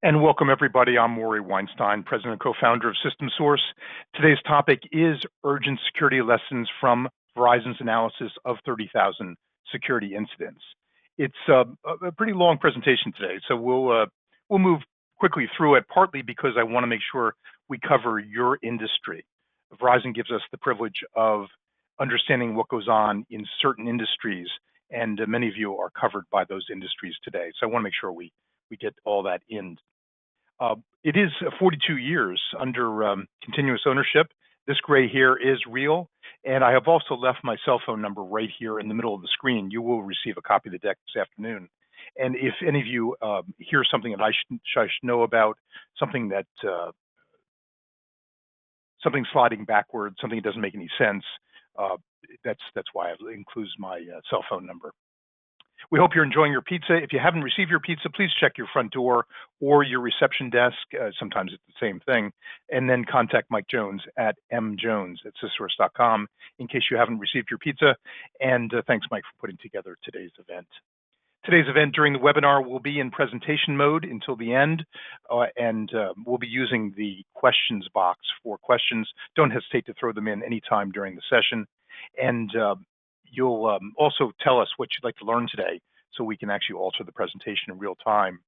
And welcome everybody. I'm Maury Weinstein, president and co-founder of System Source. Today's topic is urgent security lessons from Verizon's analysis of 30,000 security incidents. It's a pretty long presentation today, so we'll move quickly through it, partly because I want to make sure we cover your industry. Verizon gives us the privilege of understanding what goes on in certain industries, and many of you are covered by those industries today. So I want to make sure we get all that in. It is 42 years under continuous ownership. This gray here is real, and I have also left my cell phone number right here in the middle of the screen. You will receive a copy of the deck this afternoon. And if any of you hear something that I should know about, something that something sliding backwards, something that doesn't make any sense, that's why it includes my cell phone number. We hope you're enjoying your pizza. If you haven't received your pizza, please check your front door or your reception desk. Sometimes it's the same thing. And then contact Mike Jones at mjones@syssource.com in case you haven't received your pizza. And thanks, Mike, for putting together today's event. Today's event during the webinar will be in presentation mode until the end, and we'll be using the questions box for questions. Don't hesitate to throw them in anytime during the session. And you'll also tell us what you'd like to learn today so we can actually alter the presentation in real time.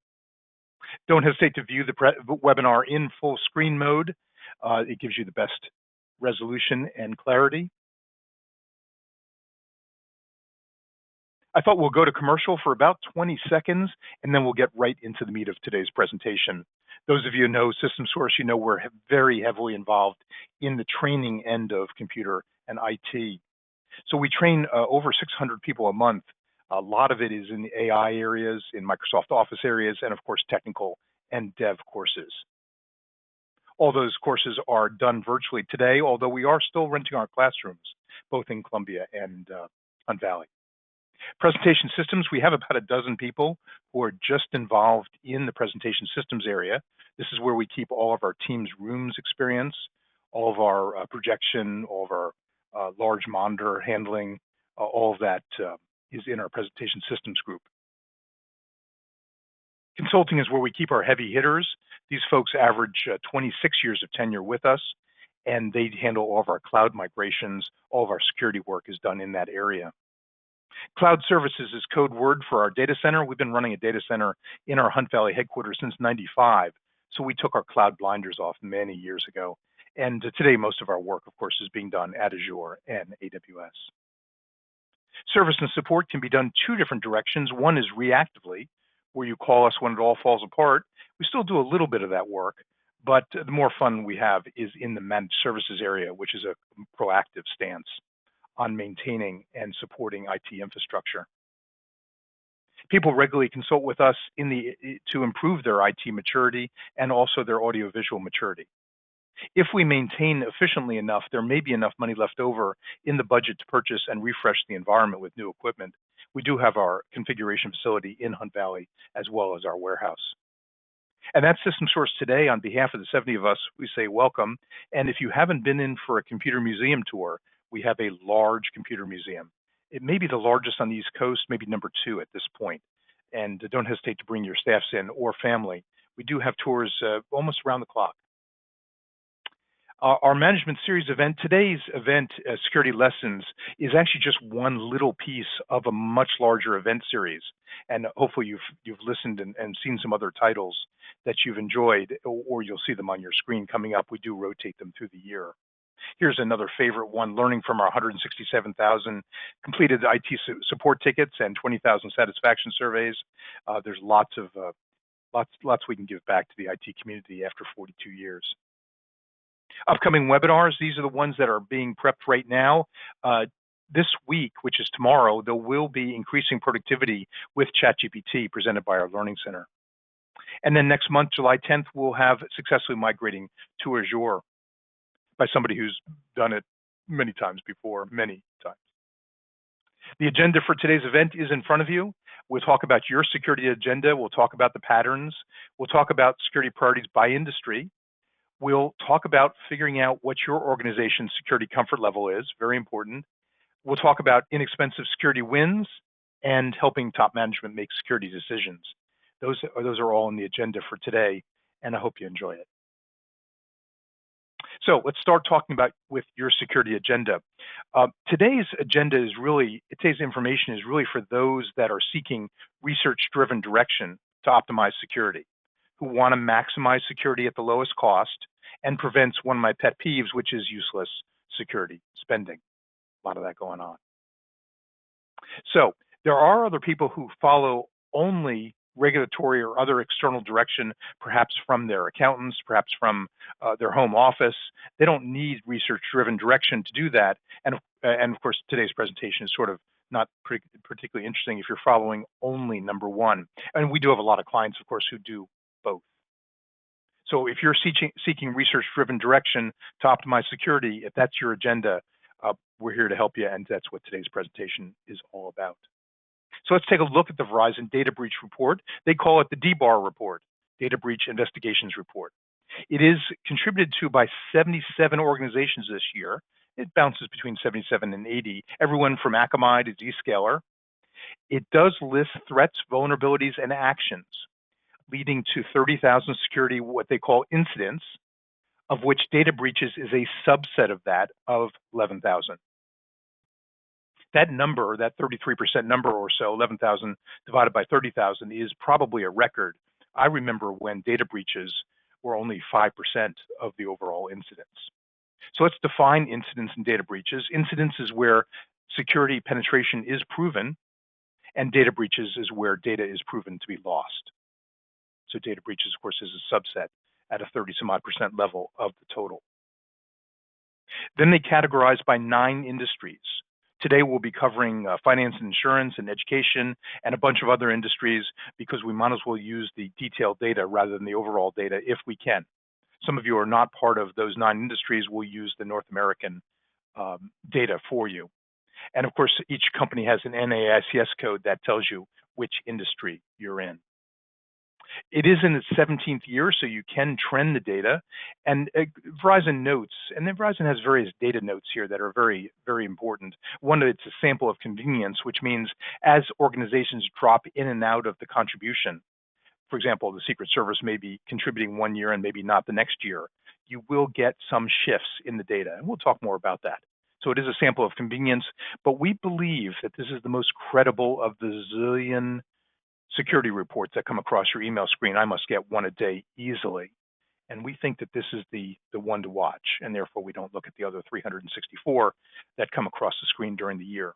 Don't hesitate to view the webinar in full screen mode. It gives you the best resolution and clarity. I thought we'll go to commercial for about 20 seconds, and then we'll get right into the meat of today's presentation. Those of you who know System Source, you know we're very heavily involved in the training end of computer and IT. So we train over 600 people a month. A lot of it is in the AI areas, in Microsoft Office areas, and of course, technical and dev courses. All those courses are done virtually today, although we are still renting our classrooms, both in Columbia and Hunt Valley. Presentation systems, we have about a dozen people who are just involved in the presentation systems area. This is where we keep all of our Teams rooms experience, all of our projection, all of our large monitor handling, all of that is in our presentation systems group. Consulting is where we keep our heavy hitters. These folks average 26 years of tenure with us, and they handle all of our cloud migrations. All of our security work is done in that area. Cloud services is code word for our data center. We've been running a data center in our Hunt Valley headquarters since '95, so we took our cloud blinders off many years ago. And today, most of our work, of course, is being done at Azure and AWS. Service and support can be done two different directions. One is reactively, where you call us when it all falls apart. We still do a little bit of that work, but the more fun we have is in the managed services area, which is a proactive stance on maintaining and supporting IT infrastructure. People regularly consult with us to improve their IT maturity and also their audiovisual maturity. If we maintain efficiently enough, there may be enough money left over in the budget to purchase and refresh the environment with new equipment. We do have our configuration facility in Hunt Valley as well as our warehouse. And that's System Source today. On behalf of the 70 of us, we say welcome. And if you haven't been in for a computer museum tour, we have a large computer museum. It may be the largest on the East Coast, maybe number 2 at this point. And don't hesitate to bring your staffs in or family. We do have tours almost around the clock. Our management series event, today's event, Security Lessons, is actually just one little piece of a much larger event series. And hopefully you've listened and seen some other titles that you've enjoyed, or you'll see them on your screen coming up. We do rotate them through the year. Here's another favorite one, learning from our 167,000 completed IT support tickets and 20,000 satisfaction surveys. There's lots we can give back to the IT community after 42 years. Upcoming webinars, these are the ones that are being prepped right now. This week, which is tomorrow, there will be increasing productivity with ChatGPT presented by our Learning Center. And then next month, July 10th, we'll have successfully migrating to Azure by somebody who's done it many times before, many times. The agenda for today's event is in front of you. We'll talk about your security agenda. We'll talk about the patterns. We'll talk about security priorities by industry. We'll talk about figuring out what your organization's security comfort level is, very important. We'll talk about inexpensive security wins and helping top management make security decisions. Those are all on the agenda for today, and I hope you enjoy it. So let's start talking about with your security agenda. Today's agenda is really, today's information is really for those that are seeking research-driven direction to optimize security, who want to maximize security at the lowest cost and prevents one of my pet peeves, which is useless security spending. A lot of that going on. So there are other people who follow only regulatory or other external direction, perhaps from their accountants, perhaps from their home office. They don't need research-driven direction to do that. And of course, today's presentation is sort of not particularly interesting if you're following only number one. And we do have a lot of clients, of course, who do both. So if you're seeking research-driven direction to optimize security, if that's your agenda, we're here to help you, and that's what today's presentation is all about. So let's take a look at the Verizon Data Breach Report. They call it the DBAR Report, Data Breach Investigations Report. It is contributed to by 77 organizations this year. It bounces between 77 and 80, everyone from Akamai to Zscaler. It does list threats, vulnerabilities, and actions, leading to 30,000 security, what they call incidents, of which data breaches is a subset of that of 11,000. That number, that 33% number or so, 11,000 divided by 30,000, is probably a record. I remember when data breaches were only 5% of the overall incidents. So let's define incidents and data breaches. Incidents is where security penetration is proven, and data breaches is where data is proven to be lost. So data breaches, of course, is a subset at a 30-some-odd% level of the total. Then they categorize by 9 industries. Today we'll be covering finance and insurance and education and a bunch of other industries because we might as well use the detailed data rather than the overall data if we can. Some of you are not part of those 9 industries. We'll use the North American data for you. And of course, each company has an NAICS code that tells you which industry you're in. It is in its 17th year, so you can trend the data. And Verizon notes, and then Verizon has various data notes here that are very, very important. One, it's a sample of convenience, which means as organizations drop in and out of the contribution, for example, the Secret Service may be contributing one year and maybe not the next year, you will get some shifts in the data. And we'll talk more about that. So it is a sample of convenience, but we believe that this is the most credible of the zillion security reports that come across your email screen. I must get one a day easily. And we think that this is the one to watch, and therefore we don't look at the other 364 that come across the screen during the year.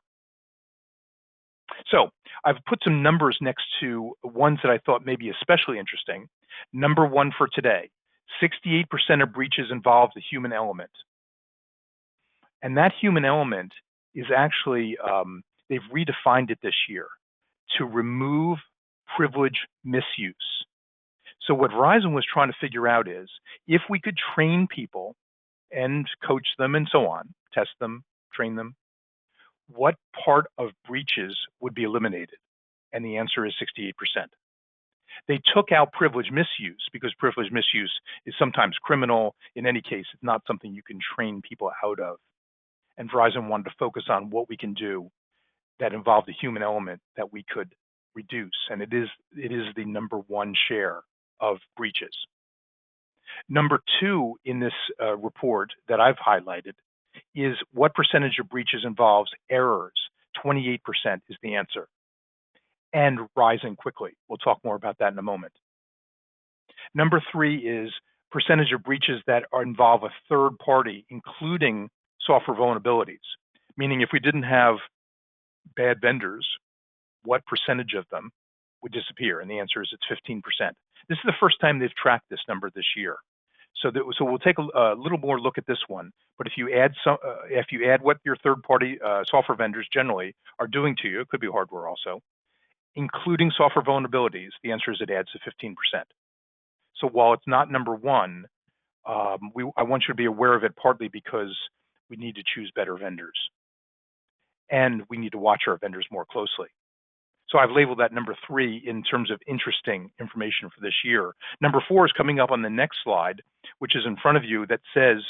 So I've put some numbers next to ones that I thought may be especially interesting. Number one for today, 68% of breaches involve the human element. And that human element is actually, they've redefined it this year to remove privilege misuse. So what Verizon was trying to figure out is if we could train people and coach them and so on, test them, train them, what part of breaches would be eliminated? And the answer is 68%. They took out privilege misuse because privilege misuse is sometimes criminal. In any case, it's not something you can train people out of. And Verizon wanted to focus on what we can do that involved the human element that we could reduce, and it is the number one share of breaches. Number two in this report that I've highlighted is what percentage of breaches involves errors. 28% is the answer, and rising quickly. We'll talk more about that in a moment. Number three is percentage of breaches that involve a third party, including software vulnerabilities, meaning if we didn't have bad vendors, what percentage of them would disappear? And the answer is it's 15%. This is the first time they've tracked this number this year. So we'll take a little more look at this one. But if you add what your third-party software vendors generally are doing to you, it could be hardware also, including software vulnerabilities, the answer is it adds to 15%. So while it's not number one, I want you to be aware of it partly because we need to choose better vendors. And we need to watch our vendors more closely. So I've labeled that number three in terms of interesting information for this year. Number four is coming up on the next slide, which is in front of you, that says,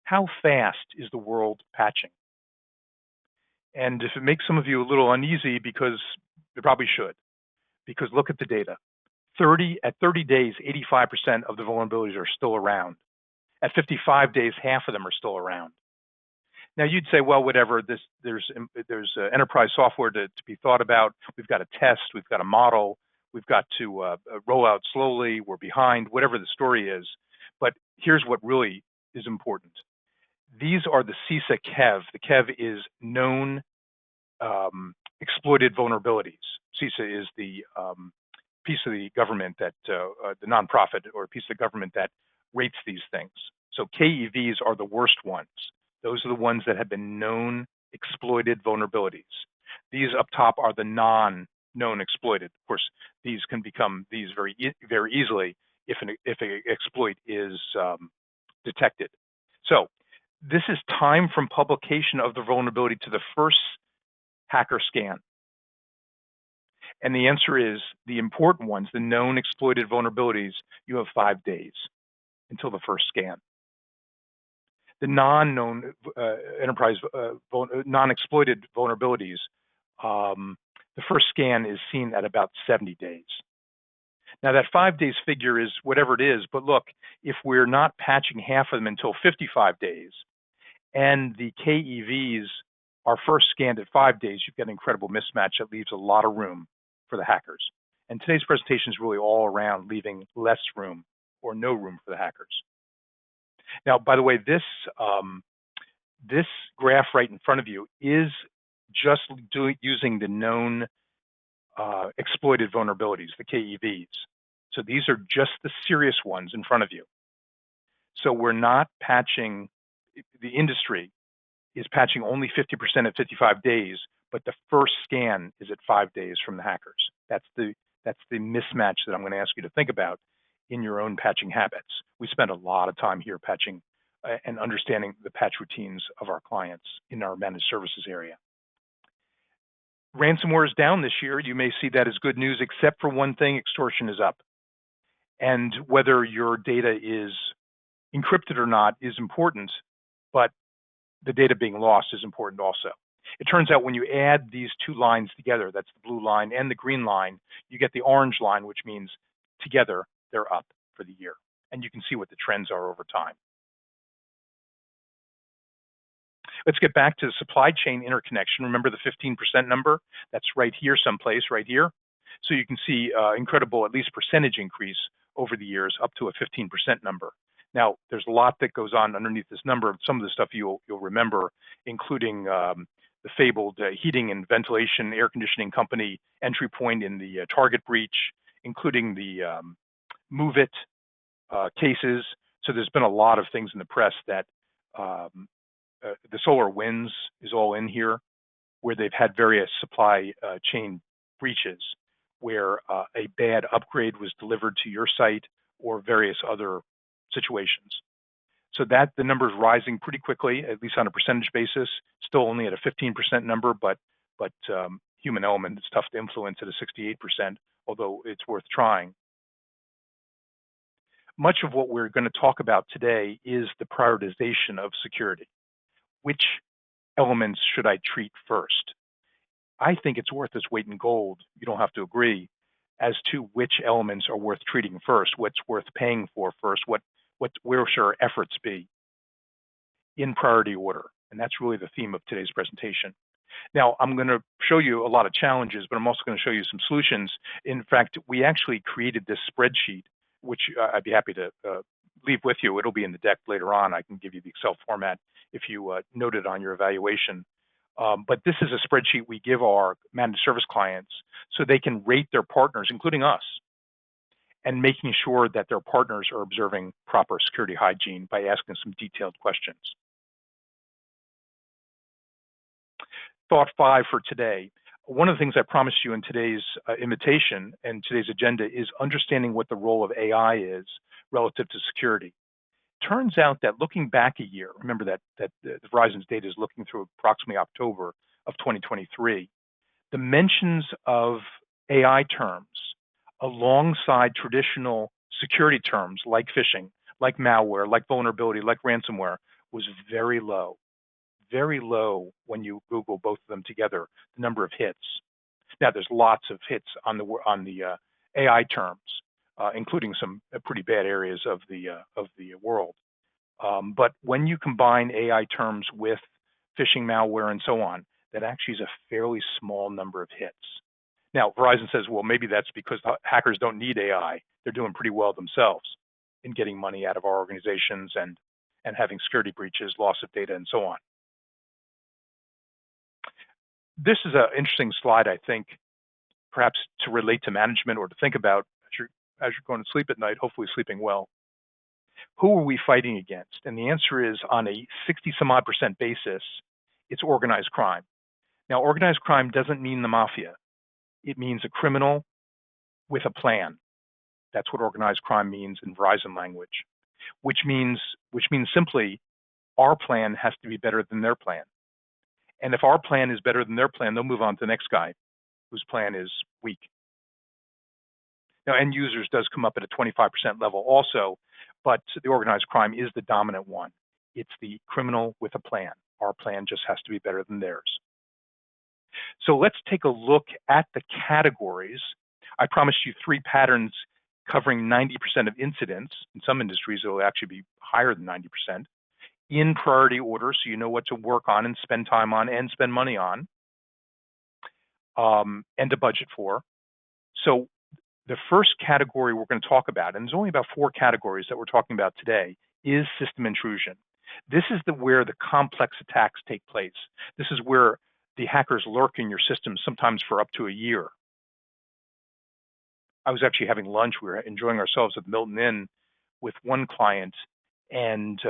how fast is the world patching? And if it makes some of you a little uneasy, because it probably should, because look at the data. At 30 days, 85% of the vulnerabilities are still around. At 55 days, half of them are still around. Now you'd say, well, whatever. There's enterprise software to be thought about. We've got to test. We've got to model. We've got to roll out slowly. We're behind. Whatever the story is. But here's what really is important. These are the CISA KEV. The KEV is known exploited vulnerabilities. CISA is the piece of the government that, the nonprofit or piece of the government that rates these things. So KEVs are the worst ones. Those are the ones that have been known exploited vulnerabilities. These up top are the non-known exploited. Of course, these can become these very easily if an exploit is detected. So this is time from publication of the vulnerability to the first hacker scan. And the answer is the important ones, the known exploited vulnerabilities, you have 5 days until the first scan. The non-known non-exploited vulnerabilities, the first scan is seen at about 70 days. Now that 5 days figure is whatever it is, but look, if we're not patching half of them until 55 days, and the KEVs are first scanned at 5 days, you've got an incredible mismatch that leaves a lot of room for the hackers. And today's presentation is really all around leaving less room or no room for the hackers. Now, by the way, this graph right in front of you is just using the known exploited vulnerabilities, the KEVs. So these are just the serious ones in front of you. So we're not patching, the industry is patching only 50% at 55 days, but the first scan is at 5 days from the hackers. That's the mismatch that I'm going to ask you to think about in your own patching habits. We spend a lot of time here patching and understanding the patch routines of our clients in our managed services area. Ransomware is down this year. You may see that as good news, except for one thing: extortion is up. And whether your data is encrypted or not is important, but the data being lost is important also. It turns out when you add these two lines together, that's the blue line and the green line, you get the orange line, which means together they're up for the year. And you can see what the trends are over time. Let's get back to the supply chain interconnection. Remember the 15% number? That's right here someplace, right here. So you can see incredible, at least percentage increase over the years, up to a 15% number. Now, there's a lot that goes on underneath this number. Some of the stuff you'll remember, including the fabled heating and ventilation air conditioning company entry point in the Target breach, including the Move It cases. So there's been a lot of things in the press that the SolarWinds is all in here, where they've had various supply chain breaches, where a bad upgrade was delivered to your site or various other situations. So that the number is rising pretty quickly, at least on a percentage basis, still only at a 15% number, but human element is tough to influence at a 68%, although it's worth trying. Much of what we're going to talk about today is the prioritization of security. Which elements should I treat first? I think it's worth its weight in gold. You don't have to agree as to which elements are worth treating first, what's worth paying for first, where should our efforts be in priority order. And that's really the theme of today's presentation. Now, I'm going to show you a lot of challenges, but I'm also going to show you some solutions. In fact, we actually created this spreadsheet, which I'd be happy to leave with you. It'll be in the deck later on. I can give you the Excel format if you note it on your evaluation. But this is a spreadsheet we give our managed service clients so they can rate their partners, including us, and making sure that their partners are observing proper security hygiene by asking some detailed questions. Thought 5 for today. One of the things I promised you in today's invitation and today's agenda is understanding what the role of AI is relative to security. Turns out that looking back a year, remember that Verizon's data is looking through approximately October of 2023, the mentions of AI terms alongside traditional security terms like phishing, like malware, like vulnerability, like ransomware was very low when you Google both of them together, the number of hits. Now, there's lots of hits on the AI terms, including some pretty bad areas of the world. But when you combine AI terms with phishing malware and so on, that actually is a fairly small number of hits. Now, Verizon says, well, maybe that's because hackers don't need AI. They're doing pretty well themselves in getting money out of our organizations and having security breaches, loss of data, and so on. This is an interesting slide, I think, perhaps to relate to management or to think about as you're going to sleep at night, hopefully sleeping well. Who are we fighting against? And the answer is, on a 60-some-odd% basis, it's organized crime. Now, organized crime doesn't mean the mafia. It means a criminal with a plan. That's what organized crime means in Verizon language, which means simply our plan has to be better than their plan. And if our plan is better than their plan, they'll move on to the next guy whose plan is weak. Now, end users does come up at a 25% level also, but the organized crime is the dominant one. It's the criminal with a plan. Our plan just has to be better than theirs. So let's take a look at the categories. I promised you 3 patterns covering 90% of incidents. In some industries, it will actually be higher than 90%. In priority order, so you know what to work on and spend time on and spend money on, and to budget for. So the first category we're going to talk about, and there's only about 4 categories that we're talking about today, is system intrusion. This is where the complex attacks take place. This is where the hackers lurk in your system, sometimes for up to a year. I was actually having lunch. We were enjoying ourselves at the Milton Inn with one client, and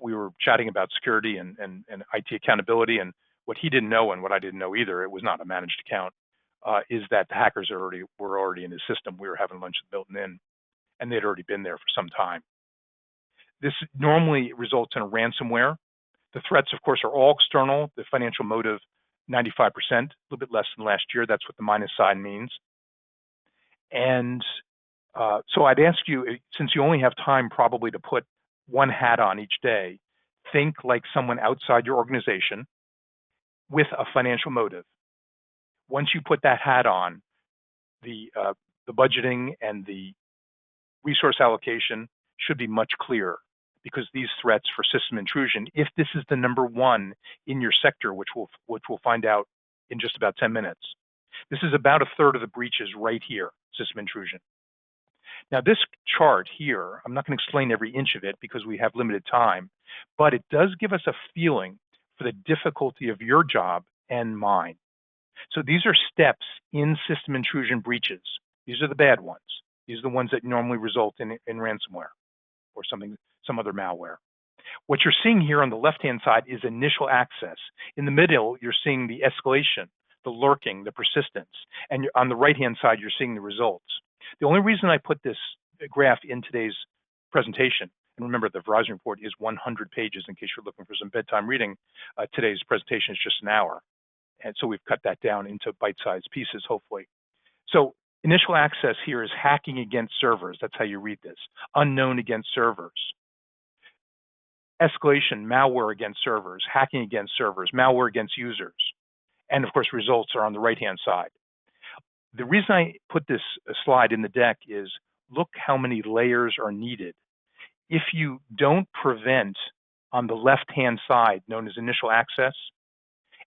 we were chatting about security and IT accountability. And what he didn't know, and what I didn't know either, it was not a managed account, is that the hackers were already in his system. We were having lunch at the Milton Inn, and they'd already been there for some time. This normally results in a ransomware. The threats, of course, are all external. The financial motive, 95%, a little bit less than last year. That's what the minus sign means. And so I'd ask you, since you only have time probably to put one hat on each day, think like someone outside your organization with a financial motive. Once you put that hat on, the budgeting and the resource allocation should be much clearer, because these threats for system intrusion, if this is the number one in your sector, which we'll find out in just about 10 minutes, this is about a third of the breaches right here, system intrusion. Now, this chart here, I'm not going to explain every inch of it because we have limited time, but it does give us a feeling for the difficulty of your job and mine. So these are steps in system intrusion breaches. These are the bad ones. These are the ones that normally result in ransomware or some other malware. What you're seeing here on the left-hand side is initial access. In the middle, you're seeing the escalation, the lurking, the persistence. And on the right-hand side, you're seeing the results. The only reason I put this graph in today's presentation, and remember the Verizon report is 100 pages in case you're looking for some bedtime reading, today's presentation is just an hour. And so we've cut that down into bite-sized pieces, hopefully. So initial access here is hacking against servers. That's how you read this. Unknown against servers. Escalation, malware against servers, hacking against servers, malware against users. And of course, results are on the right-hand side. The reason I put this slide in the deck is look how many layers are needed. If you don't prevent on the left-hand side, known as initial access,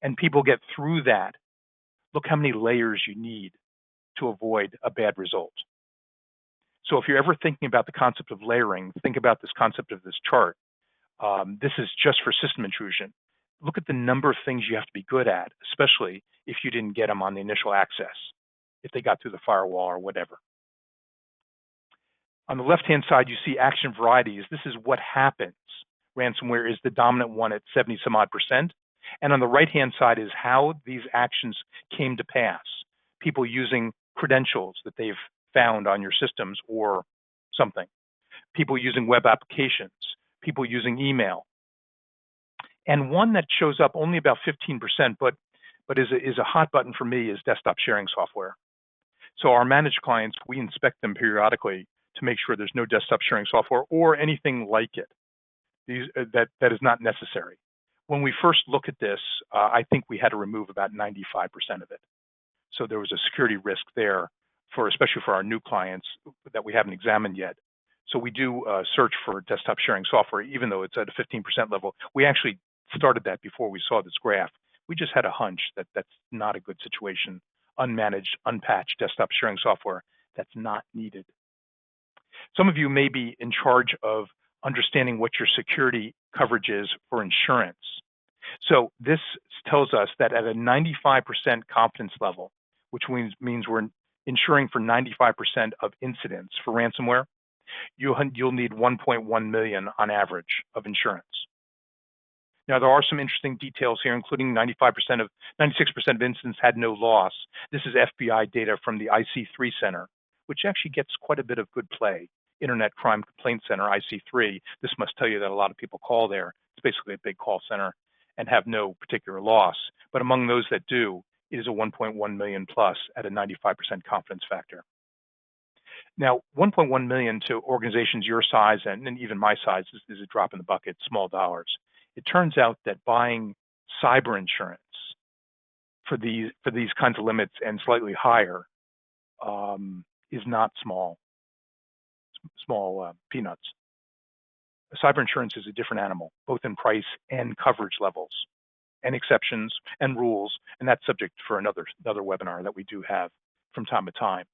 and people get through that, look how many layers you need to avoid a bad result. So if you're ever thinking about the concept of layering, think about this concept of this chart. This is just for system intrusion. Look at the number of things you have to be good at, especially if you didn't get them on the initial access, if they got through the firewall or whatever. On the left-hand side, you see action varieties. This is what happens. Ransomware is the dominant one at 70-some-odd%. And on the right-hand side is how these actions came to pass. People using credentials that they've found on your systems or something. People using web applications. People using email. And one that shows up only about 15%, but is a hot button for me, is desktop sharing software. So our managed clients, we inspect them periodically to make sure there's no desktop sharing software or anything like it. That is not necessary. When we first look at this, I think we had to remove about 95% of it. So there was a security risk there, especially for our new clients that we haven't examined yet. So we do search for desktop sharing software, even though it's at a 15% level. We actually started that before we saw this graph. We just had a hunch that that's not a good situation. Unmanaged, unpatched desktop sharing software, that's not needed. Some of you may be in charge of understanding what your security coverage is for insurance. So this tells us that at a 95% confidence level, which means we're insuring for 95% of incidents for ransomware, you'll need 1.1 million on average of insurance. Now, there are some interesting details here, including 96% of incidents had no loss. This is FBI data from the IC3 Center, which actually gets quite a bit of good play. Internet Crime Complaint Center, IC3. This must tell you that a lot of people call there. It's basically a big call center and have no particular loss. But among those that do, it is a 1.1 million plus at a 95% confidence factor. Now, 1.1 million to organizations your size and even my size is a drop in the bucket, small dollars. It turns out that buying cyber insurance for these kinds of limits and slightly higher is not small peanuts. Cyber insurance is a different animal, both in price and coverage levels, and exceptions and rules, and that's subject for another webinar that we do have from time to time.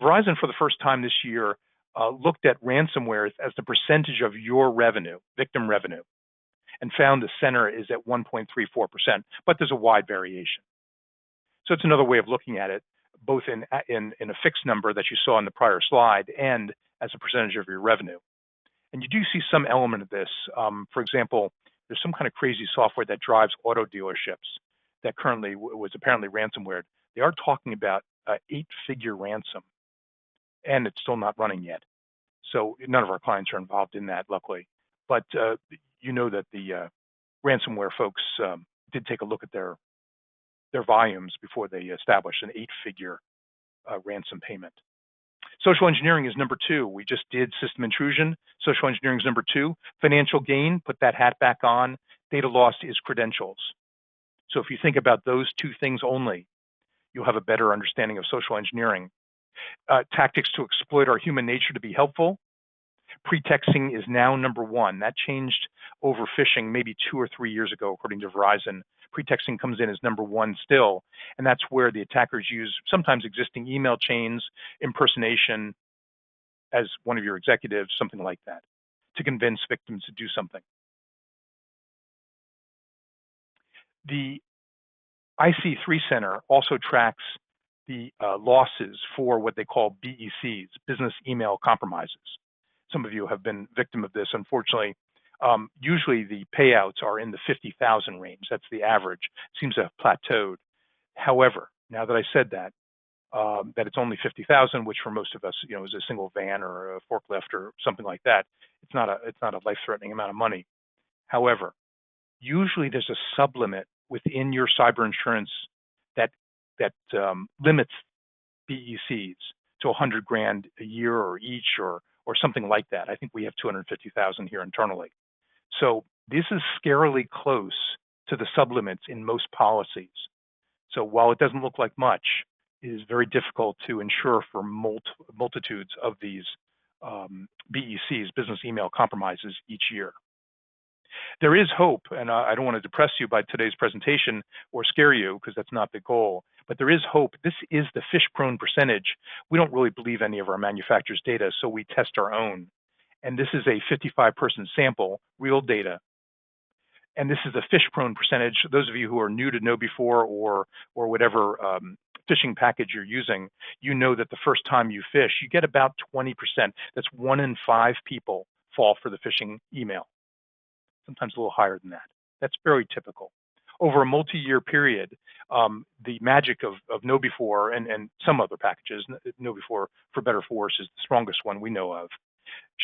Verizon, for the first time this year, looked at ransomware as the percentage of your revenue, victim revenue, and found the center is at 1.34%, but there's a wide variation. So it's another way of looking at it, both in a fixed number that you saw in the prior slide and as a percentage of your revenue. And you do see some element of this. For example, there's some kind of crazy software that drives auto dealerships that currently was apparently ransomware. They are talking about an 8-figure ransom, and it's still not running yet. So none of our clients are involved in that, luckily. But you know that the ransomware folks did take a look at their volumes before they established an 8-figure ransom payment. Social engineering is number 2. We just did system intrusion. Social engineering is number 2. Financial gain, put that hat back on. Data loss is credentials. So if you think about those 2 things only, you'll have a better understanding of social engineering. Tactics to exploit our human nature to be helpful. Pretexting is now number 1. That changed over phishing maybe 2 or 3 years ago, according to Verizon. Pretexting comes in as number 1 still, and that's where the attackers use sometimes existing email chains, impersonation as one of your executives, something like that, to convince victims to do something. The IC3 Center also tracks the losses for what they call BECs, business email compromises. Some of you have been victim of this, unfortunately. Usually the payouts are in the 50,000 range. That's the average. Seems to have plateaued. However, now that I said that it's only 50,000, which for most of us, is a single van or a forklift or something like that. It's not a life-threatening amount of money. However, usually there's a sublimit within your cyber insurance that limits BECs to 100 grand a year or each or something like that. I think we have 250,000 here internally. So this is scarily close to the sublimits in most policies. So while it doesn't look like much, it is very difficult to insure for multitudes of these BECs, business email compromises, each year. There is hope, and I don't want to depress you by today's presentation or scare you, because that's not the goal, but there is hope. This is the phish-prone percentage. We don't really believe any of our manufacturers' data, so we test our own. And this is a 55-person sample, real data. And this is the phish-prone percentage. Those of you who are new to KnowBe4 or whatever phishing package you're using, you know that the first time you phish, you get about 20%. That's 1 in 5 people fall for the phishing email. Sometimes a little higher than that. That's very typical. Over a multi-year period, the magic of KnowBe4 and some other packages, KnowBe4 for better for worse is the strongest one we know of,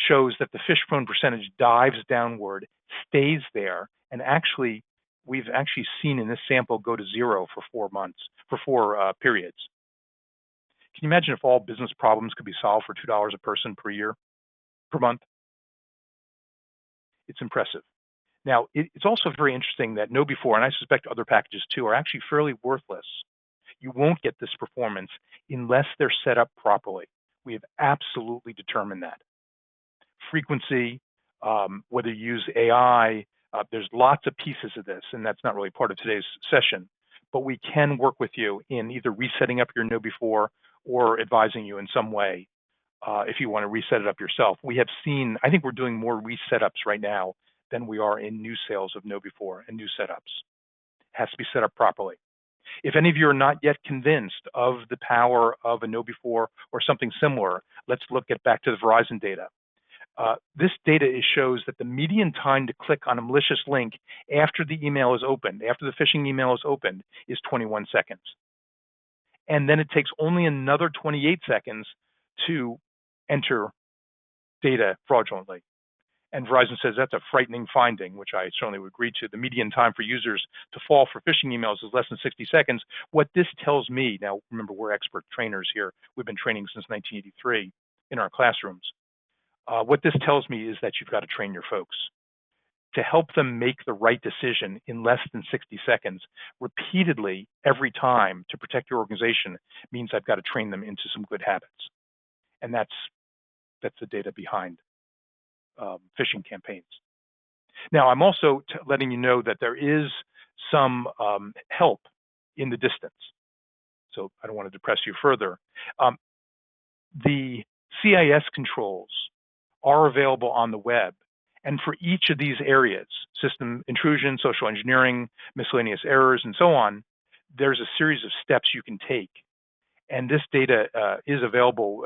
shows that the phish-prone percentage dives downward, stays there, and we've actually seen in this sample go to 0 for 4 months, for 4 periods. Can you imagine if all business problems could be solved for $2 a person per month? It's impressive. Now, it's also very interesting that KnowBe4, and I suspect other packages too, are actually fairly worthless. You won't get this performance unless they're set up properly. We have absolutely determined that. Frequency, whether you use AI, there's lots of pieces of this, and that's not really part of today's session. But we can work with you in either resetting up your KnowBe4 or advising you in some way if you want to reset it up yourself. We have seen, I think we're doing more resetups right now than we are in new sales of KnowBe4 and new setups. It has to be set up properly. If any of you are not yet convinced of the power of a KnowBe4 or something similar, let's look back to the Verizon data. This data shows that the median time to click on a malicious link after the email is opened, after the phishing email is opened, is 21 seconds. And then it takes only another 28 seconds to enter data fraudulently. And Verizon says that's a frightening finding, which I certainly would agree to. The median time for users to fall for phishing emails is less than 60 seconds. What this tells me, now remember, we're expert trainers here. We've been training since 1983 in our classrooms. What this tells me is that you've got to train your folks to help them make the right decision in less than 60 seconds repeatedly every time to protect your organization means I've got to train them into some good habits. And that's the data behind phishing campaigns. Now, I'm also letting you know that there is some help in the distance. So I don't want to depress you further. The CIS controls are available on the web. And for each of these areas, system intrusion, social engineering, miscellaneous errors, and so on, there's a series of steps you can take. And this data is available.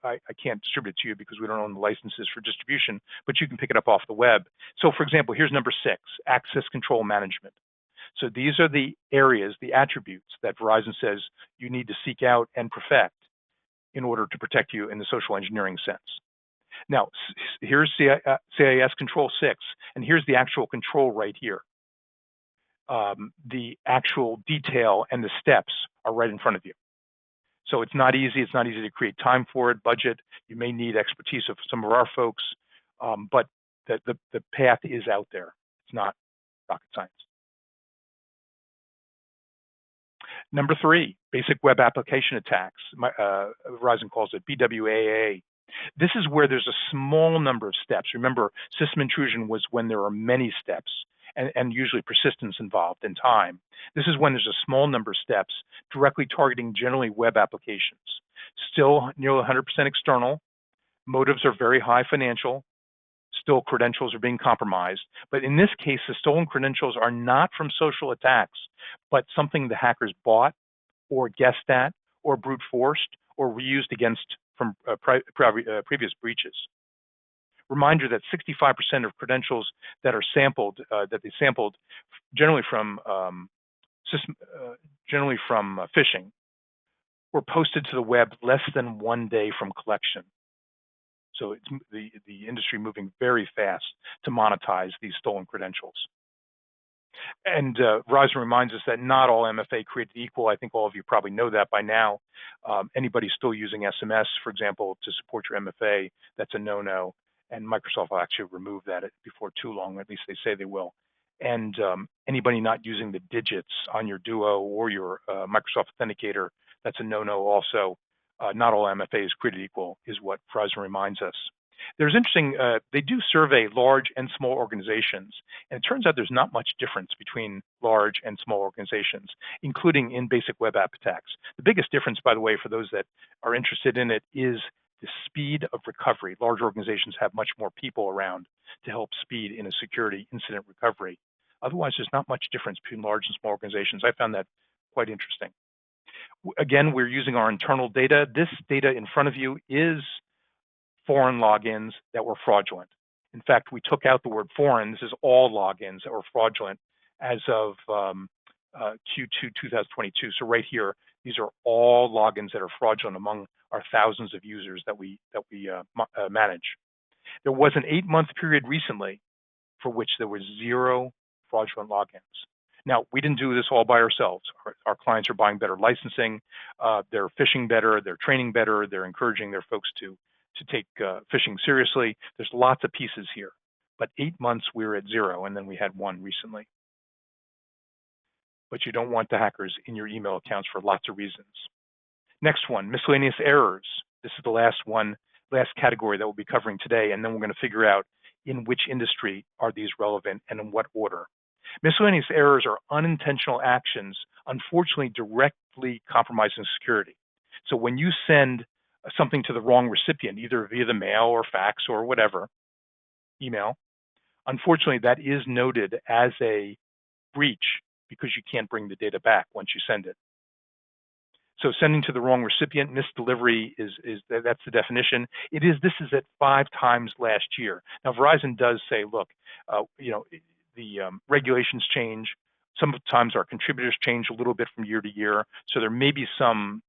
I can't distribute it to you because we don't own the licenses for distribution, but you can pick it up off the web. So for example, here's number 6, access control management. So these are the areas, the attributes that Verizon says you need to seek out and perfect in order to protect you in the social engineering sense. Now, here's CIS Control 6, and here's the actual control right here. The actual detail and the steps are right in front of you. So it's not easy. It's not easy to create time for it, budget. You may need expertise of some of our folks, but the path is out there. It's not rocket science. Number 3, basic web application attacks. Verizon calls it BWAA. This is where there's a small number of steps. Remember, system intrusion was when there are many steps and usually persistence involved in time. This is when there's a small number of steps directly targeting generally web applications. Still nearly 100% external. Motives are very high financial. Still credentials are being compromised. But in this case, the stolen credentials are not from social attacks, but something the hackers bought or guessed at or brute forced or reused against from previous breaches. Reminder that 65% of credentials that are sampled, that they sampled, generally from phishing, were posted to the web less than 1 day from collection. So it's the industry moving very fast to monetize these stolen credentials. And Verizon reminds us that not all MFA created equal. I think all of you probably know that by now. Anybody still using SMS, for example, to support your MFA, that's a no-no. And Microsoft will actually remove that before too long, at least they say they will. And anybody not using the digits on your Duo or your Microsoft Authenticator, that's a no-no also. Not all MFA is created equal, is what Verizon reminds us. There's interesting, they do survey large and small organizations, and it turns out there's not much difference between large and small organizations, including in basic web app attacks. The biggest difference, by the way, for those that are interested in it, is the speed of recovery. Large organizations have much more people around to help speed in a security incident recovery. Otherwise, there's not much difference between large and small organizations. I found that quite interesting. Again, we're using our internal data. This data in front of you is foreign logins that were fraudulent. In fact, we took out the word foreign. This is all logins that were fraudulent as of Q2 2022. So right here, these are all logins that are fraudulent among our thousands of users that we manage. There was an 8-month period recently for which there was 0 fraudulent logins. Now, we didn't do this all by ourselves. Our clients are buying better licensing, they're phishing better, they're training better, they're encouraging their folks to take phishing seriously. There's lots of pieces here, but 8 months we were at 0, and then we had 1 recently. but you don't want the hackers in your email accounts for lots of reasons. Next one, miscellaneous errors. This is the last one, last category that we'll be covering today, and then we're going to figure out in which industry are these relevant and in what order. Miscellaneous errors are unintentional actions, unfortunately directly compromising security. So when you send something to the wrong recipient, either via the mail or fax or whatever, email, unfortunately that is noted as a breach because you can't bring the data back once you send it. So sending to the wrong recipient, misdelivery that's the definition. This is at 5 times last year. Now Verizon does say, look, the regulations change. Sometimes our contributors change a little bit from year to year, so there may be some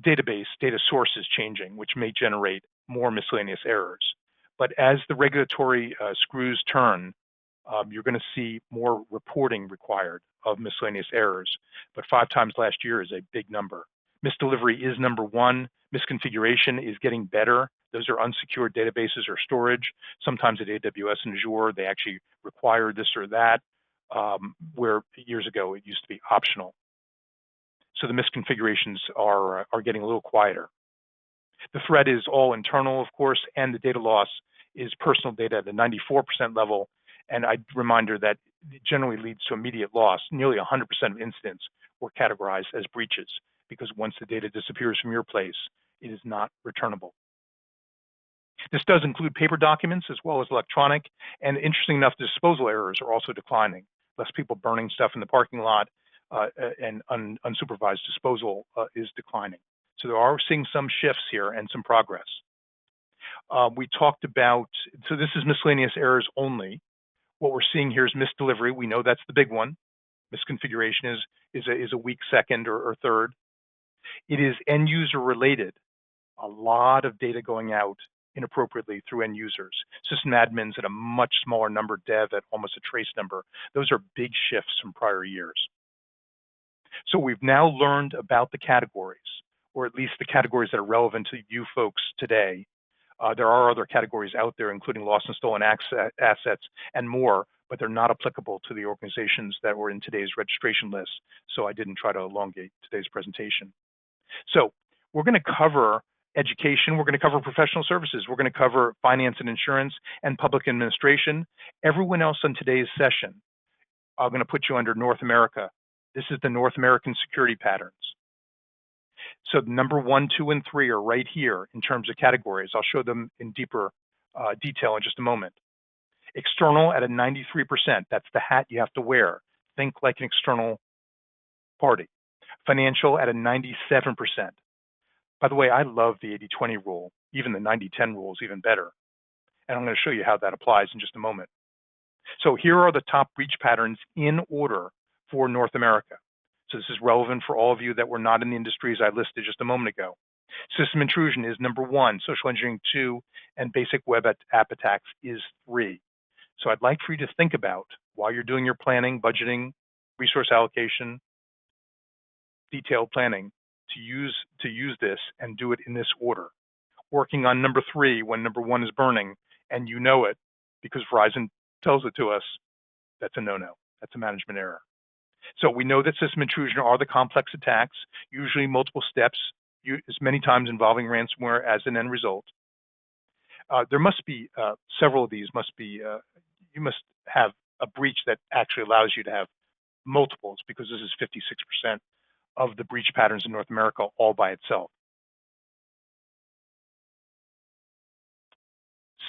data sources changing, which may generate more miscellaneous errors. But as the regulatory screws turn, you're going to see more reporting required of miscellaneous errors. But 5 times last year is a big number. Misdelivery is number 1. Misconfiguration is getting better. Those are unsecured databases or storage. Sometimes at AWS and Azure, they actually require this or that, where years ago it used to be optional. So the misconfigurations are getting a little quieter. The threat is all internal, of course, and the data loss is personal data at the 94% level. And a reminder that it generally leads to immediate loss. Nearly 100% of incidents were categorized as breaches because once the data disappears from your place, it is not returnable. This does include paper documents as well as electronic, and interesting enough, disposal errors are also declining. Less people burning stuff in the parking lot and unsupervised disposal is declining. So there are seeing some shifts here and some progress. We talked about, so this is miscellaneous errors only. What we're seeing here is misdelivery. We know that's the big one. Misconfiguration is a weak second or third. It is end user related. A lot of data going out inappropriately through end users. System admins at a much smaller number, dev at almost a trace number. Those are big shifts from prior years. So we've now learned about the categories, or at least the categories that are relevant to you folks today. There are other categories out there, including lost and stolen assets and more, but they're not applicable to the organizations that were in today's registration list. So I didn't try to elongate today's presentation. So we're going to cover education, we're going to cover professional services, we're going to cover finance and insurance and public administration. Everyone else on today's session, I'm going to put you under North America. This is the North American security patterns. So number 1, 2, and 3 are right here in terms of categories. I'll show them in deeper detail in just a moment. External at a 93%. That's the hat you have to wear. Think like an external party. Financial at a 97%. By the way, I love the 80-20 rule. Even the 90-10 rule is even better. And I'm going to show you how that applies in just a moment. So here are the top breach patterns in order for North America. So this is relevant for all of you that were not in the industries I listed just a moment ago. System intrusion is number 1, social engineering 2, and basic web app attacks is 3. So I'd like for you to think about, while you're doing your planning, budgeting, resource allocation, detailed planning, to use this and do it in this order. Working on number 3 when number 1 is burning, and you know it because Verizon tells it to us, that's a no-no. That's a management error. So we know that system intrusion are the complex attacks, usually multiple steps, as many times involving ransomware as an end result. There must be several of these you must have a breach that actually allows you to have multiples, because this is 56% of the breach patterns in North America all by itself.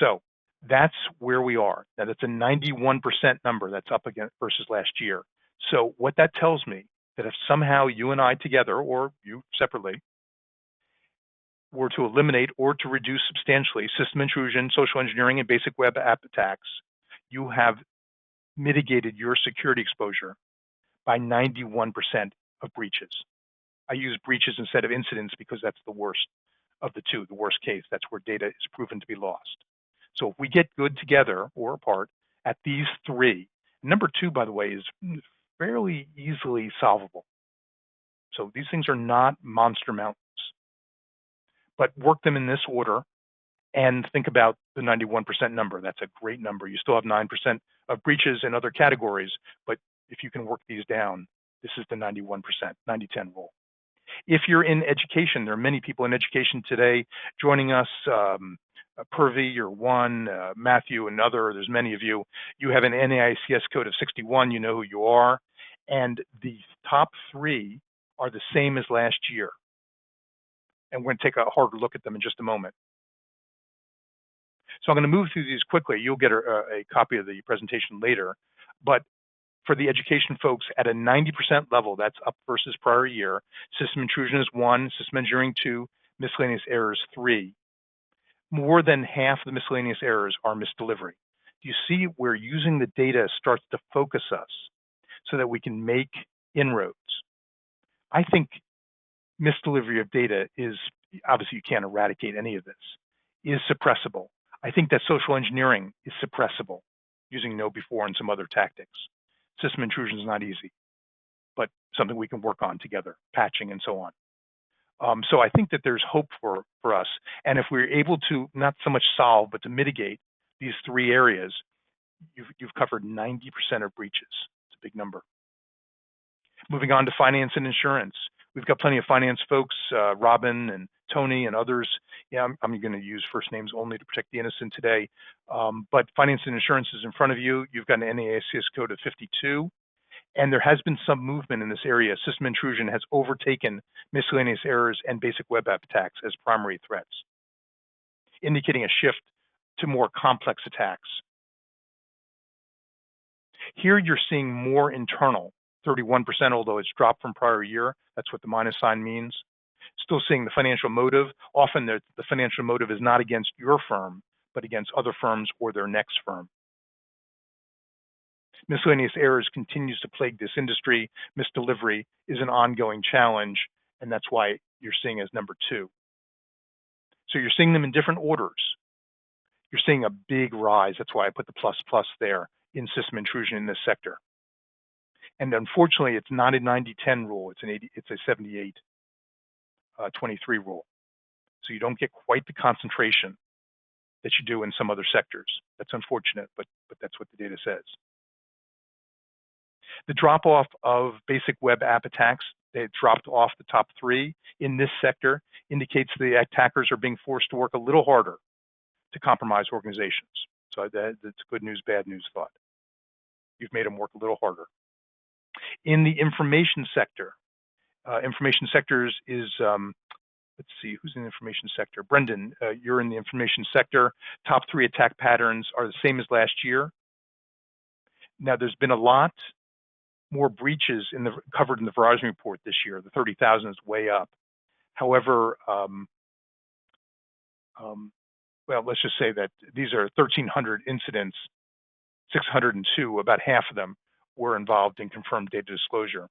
So that's where we are. Now that's a 91% number that's up again versus last year. So what that tells me, that if somehow you and I together, or you separately, were to eliminate or to reduce substantially system intrusion, social engineering, and basic web app attacks, you have mitigated your security exposure by 91% of breaches. I use breaches instead of incidents because that's the worst of the two, the worst case. That's where data is proven to be lost. So if we get good together or apart at these 3, number 2, by the way, is fairly easily solvable. So these things are not monster mountains, but work them in this order and think about the 91% number. That's a great number. You still have 9% of breaches in other categories, but If you can work these down, this is the 91%, 90-10 rule. If you're in education, there are many people in education today joining us. Purvi, you're one, Matthew, another, there's many of you. You have an NAICS code of 61, you know who you are. And the top 3 are the same as last year. And we're going to take a harder look at them in just a moment. So I'm going to move through these quickly. You'll get a copy of the presentation later. But for the education folks at a 90% level, that's up versus prior year. System intrusion is 1, system engineering 2, miscellaneous errors 3. More than half of the miscellaneous errors are misdelivery. You see where using the data starts to focus us so that we can make inroads. I think misdelivery of data is, obviously you can't eradicate any of this, is suppressible. I think that social engineering is suppressible using KnowBe4 and some other tactics. System intrusion is not easy, but something we can work on together, patching and so on. So I think that there's hope for us. And if we're able to not so much solve, but to mitigate these 3 areas, you've covered 90% of breaches. It's a big number. Moving on to finance and insurance. We've got plenty of finance folks, Robin and Tony and others. Yeah, I'm going to use first names only to protect the innocent today. But finance and insurance is in front of you. You've got an NAICS code of 52. And there has been some movement in this area. System intrusion has overtaken miscellaneous errors and basic web app attacks as primary threats, indicating a shift to more complex attacks. Here you're seeing more internal, 31%, although it's dropped from prior year. That's what the minus sign means. Still seeing the financial motive. Often the financial motive is not against your firm, but against other firms or their next firm. Miscellaneous errors continues to plague this industry. Misdelivery is an ongoing challenge, and that's why you're seeing as number 2. So you're seeing them in different orders. You're seeing a big rise. That's why I put the plus there in system intrusion in this sector. And unfortunately, it's not a 90-10 rule. It's a 78-23 rule. So you don't get quite the concentration that you do in some other sectors. That's unfortunate, but that's what the data says. The drop-off of basic web app attacks, they dropped off the top 3 in this sector, indicates the attackers are being forced to work a little harder to compromise organizations. So that's good news, bad news thought. You've made them work a little harder. In the information sector is, let's see, who's in the information sector? Brendan, you're in the information sector. Top 3 attack patterns are the same as last year. Now, there's been a lot more breaches covered in the Verizon report this year. The 30,000 is way up. However, well, let's just say that these are 1,300 incidents, 602, about half of them were involved in confirmed data disclosure.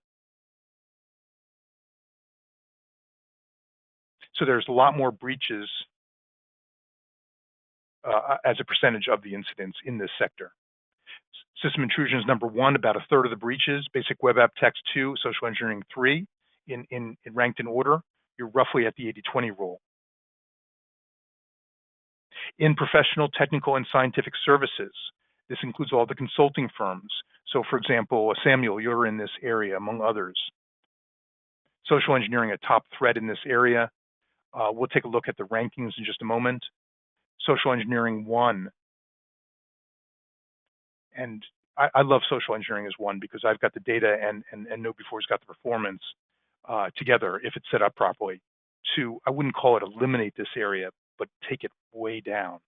So there's a lot more breaches as a percentage of the incidents in this sector. System intrusion is number 1, about 1/3 of the breaches. Basic web app attacks 2, social engineering 3, in ranked in order. You're roughly at the 80-20 rule. In professional, technical, and scientific services, this includes all the consulting firms. So for example, Samuel, you're in this area, among others. Social engineering, a top threat in this area. We'll take a look at the rankings in just a moment. Social engineering 1. And I love social engineering as 1 because I've got the data and KnowBe4's got the performance together if it's set up properly to, I wouldn't call it eliminate this area, but take it way down.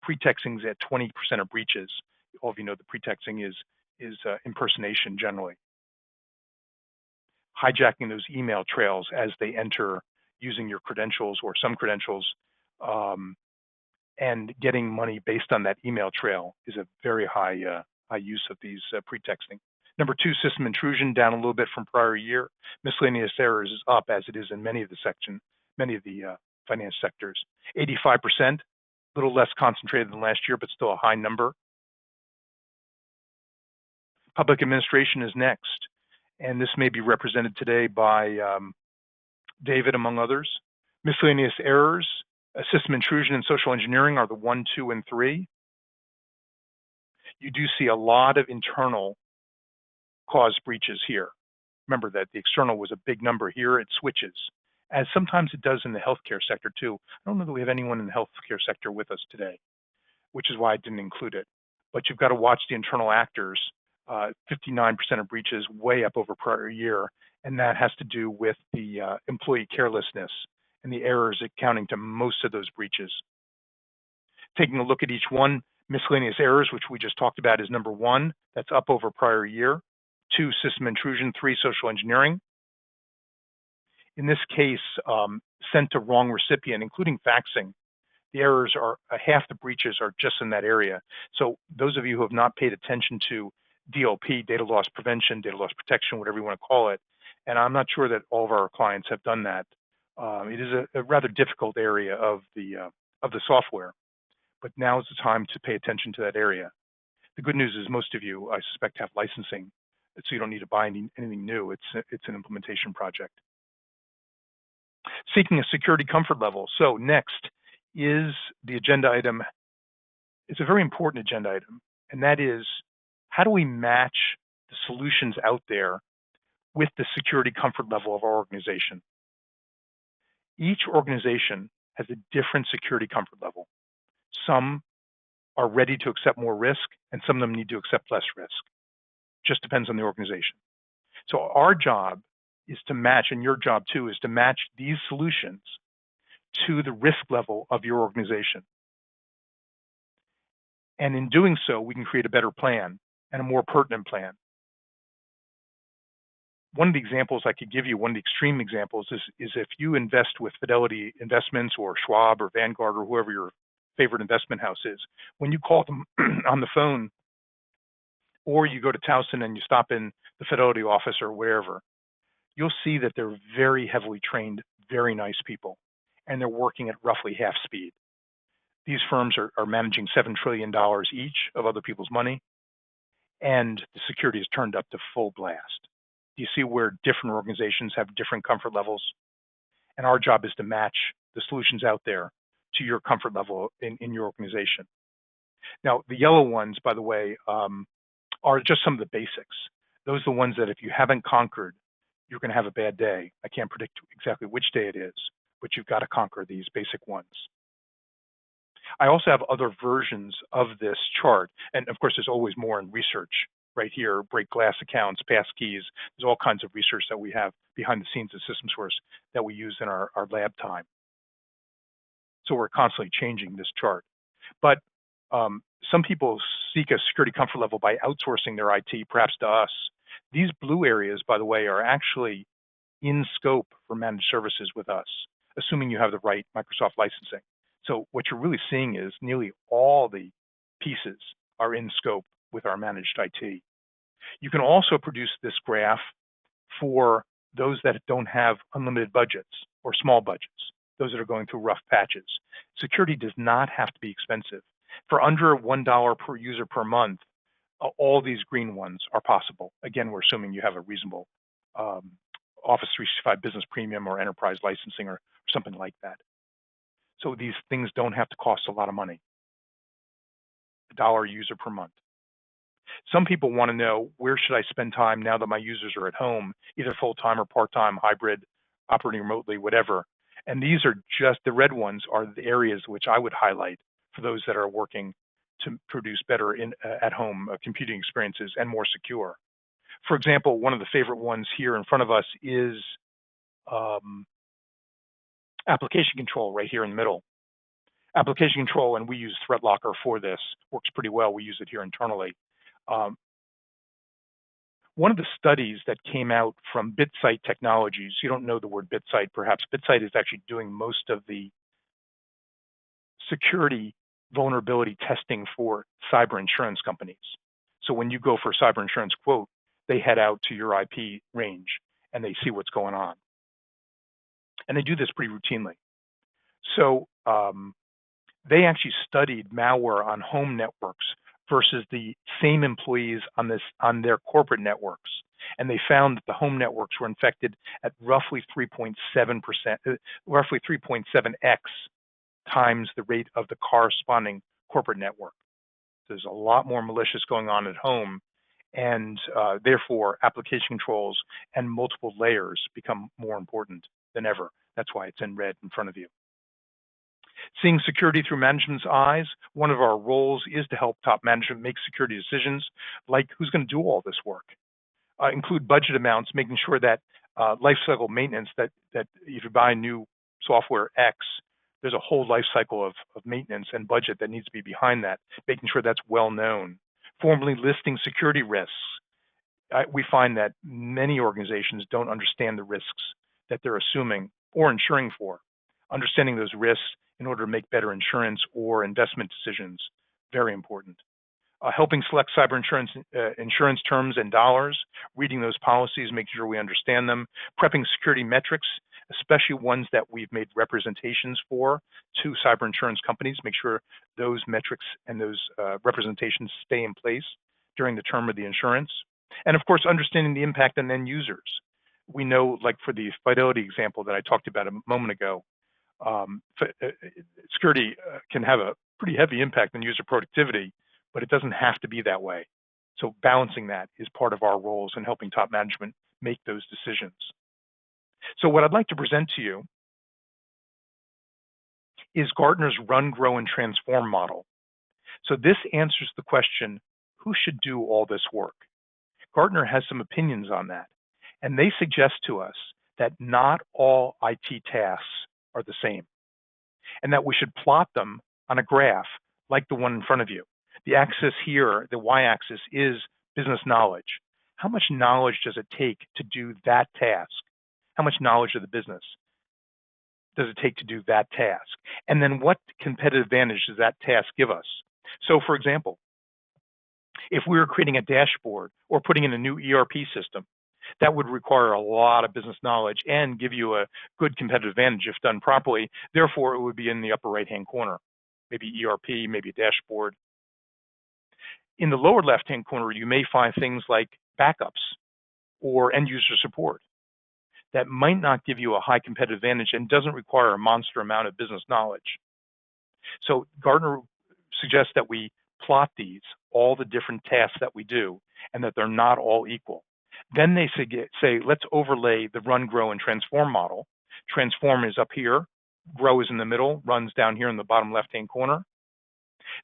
Pretexting is at 20% of breaches. All of you know the pretexting is impersonation generally. Hijacking those email trails as they enter using your credentials or some credentials and getting money based on that email trail is a very high use of these pretexting. Number 2, system intrusion down a little bit from prior year. Miscellaneous errors is up as it is in many of the finance sectors. 85%, a little less concentrated than last year, but still a high number. Public administration is next, and this may be represented today by David, among others. Miscellaneous errors, system intrusion, and social engineering are the 1, 2, and 3. You do see a lot of internal cause breaches here. Remember that the external was a big number here, it switches, as sometimes it does in the healthcare sector too. I don't know that we have anyone in the healthcare sector with us today, which is why I didn't include it. But you've got to watch the internal actors. 59% of breaches, way up over prior year, and that has to do with the employee carelessness and the errors accounting to most of those breaches. Taking a look at each one, miscellaneous errors, which we just talked about, is number one. That's up over prior year. Two, system intrusion. Three, social engineering. In this case, sent to wrong recipient, including faxing. The errors are half the breaches are just in that area. So those of you who have not paid attention to DLP, data loss prevention, data loss protection, whatever you want to call it, and I'm not sure that all of our clients have done that. It is a rather difficult area of the software, but now is the time to pay attention to that area. The good news is most of you, I suspect, have licensing, so you don't need to buy anything new. It's an implementation project. Seeking a security comfort level. So next is the agenda item. It's a very important agenda item, and that is, how do we match the solutions out there with the security comfort level of our organization? Each organization has a different security comfort level. Some are ready to accept more risk, and some of them need to accept less risk. Just depends on the organization. So our job is to match, and your job too, is to match these solutions to the risk level of your organization. And in doing so, we can create a better plan and a more pertinent plan. One of the examples I could give you, one of the extreme examples, is if you invest with Fidelity Investments or Schwab or Vanguard or whoever your favorite investment house is, when you call them on the phone, or you go to Towson and you stop in the Fidelity office or wherever, you'll see that they're very heavily trained, very nice people, and they're working at roughly half speed. These firms are managing $7 trillion each of other people's money, and the security is turned up to full blast. Do you see where different organizations have different comfort levels? And our job is to match the solutions out there to your comfort level in your organization. Now, the yellow ones, by the way, are just some of the basics. Those are the ones that if you haven't conquered, you're going to have a bad day. I can't predict exactly which day it is, but you've got to conquer these basic ones. I also have other versions of this chart, and of course, there's always more in research right here, break glass accounts, pass keys. There's all kinds of research that we have behind the scenes at SystemSource that we use in our lab time. So we're constantly changing this chart. But some people seek a security comfort level by outsourcing their IT, perhaps to us. These blue areas, by the way, are actually in scope for managed services with us, assuming you have the right Microsoft licensing. So what you're really seeing is nearly all the pieces are in scope with our managed IT. You can also produce this graph for those that don't have unlimited budgets or small budgets, those that are going through rough patches. Security does not have to be expensive. For under $1 per user per month, all these green ones are possible. Again, we're assuming you have a reasonable Office 365 Business Premium or Enterprise licensing or something like that. So these things don't have to cost a lot of money. $1 user per month. Some people want to know, where should I spend time now that my users are at home, either full-time or part-time, hybrid, operating remotely, whatever. And these are just, the red ones are the areas which I would highlight for those that are working to produce better at-home computing experiences and more secure. For example, one of the favorite ones here in front of us is application control right here in the middle. Application control, and we use ThreatLocker for this, works pretty well. We use it here internally. One of the studies that came out from BitSight Technologies, you don't know the word BitSight perhaps. BitSight is actually doing most of the security vulnerability testing for cyber insurance companies. So when you go for a cyber insurance quote, they head out to your IP range and they see what's going on. And they do this pretty routinely. So they actually studied malware on home networks versus the same employees on their corporate networks. And they found that the home networks were infected at roughly 3.7%, roughly 3.7x times the rate of the corresponding corporate network. There's a lot more malicious going on at home, And therefore, application controls and multiple layers become more important than ever. That's why it's in red in front of you. Seeing security through management's eyes, one of our roles is to help top management make security decisions, like who's going to do all this work. Include budget amounts, making sure that lifecycle maintenance, that if you buy new software X, there's a whole life cycle of maintenance and budget that needs to be behind that, making sure that's well known. Formally listing security risks. We find that many organizations don't understand the risks that they're assuming or insuring for. Understanding those risks in order to make better insurance or investment decisions, very important. Helping select cyber insurance terms and dollars, reading those policies, making sure we understand them, prepping security metrics, especially ones that we've made representations for to cyber insurance companies, make sure those metrics and those representations stay in place during the term of the insurance. And of course, understanding the impact on end users. We know, like for the Fidelity example that I talked about a moment ago, security can have a pretty heavy impact on user productivity, but it doesn't have to be that way. So balancing that is part of our roles in helping top management make those decisions. So what I'd like to present to you is Gartner's Run, Grow, and Transform model. So this answers the question, who should do all this work? Gartner has some opinions on that, and they suggest to us that not all IT tasks are the same, and that we should plot them on a graph like the one in front of you. The axis here, the y-axis, is business knowledge. How much knowledge does it take to do that task? How much knowledge of the business does it take to do that task? And then what competitive advantage does that task give us? So for example, if we were creating a dashboard or putting in a new ERP system, that would require a lot of business knowledge and give you a good competitive advantage if done properly. Therefore, it would be in the upper right-hand corner, maybe ERP, maybe a dashboard. In the lower left-hand corner, you may find things like backups or end-user support that might not give you a high competitive advantage and doesn't require a monster amount of business knowledge. So Gartner suggests that we plot these, all the different tasks that we do, and that they're not all equal. Then they say, let's overlay the Run, Grow, and Transform model. Transform is up here, Grow is in the middle, Run's down here in the bottom left-hand corner.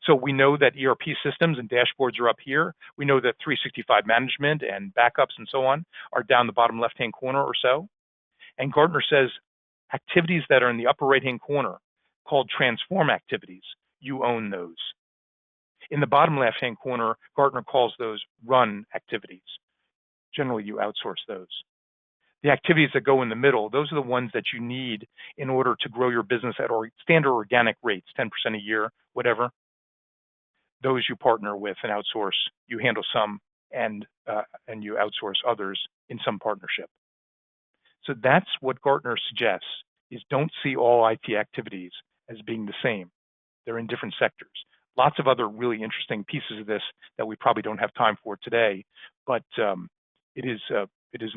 So we know that ERP systems and dashboards are up here. We know that 365 management and backups and so on are down the bottom left-hand corner or so. And Gartner says activities that are in the upper right-hand corner, called transform activities, you own those. In the bottom left-hand corner, Gartner calls those run activities. Generally, you outsource those. The activities that go in the middle, those are the ones that you need in order to grow your business at standard organic rates, 10% a year, whatever. Those you partner with and outsource. You handle some and you outsource others in some partnership. So that's what Gartner suggests, is don't see all IT activities as being the same. They're in different sectors. Lots of other really interesting pieces of this that we probably don't have time for today, but it is an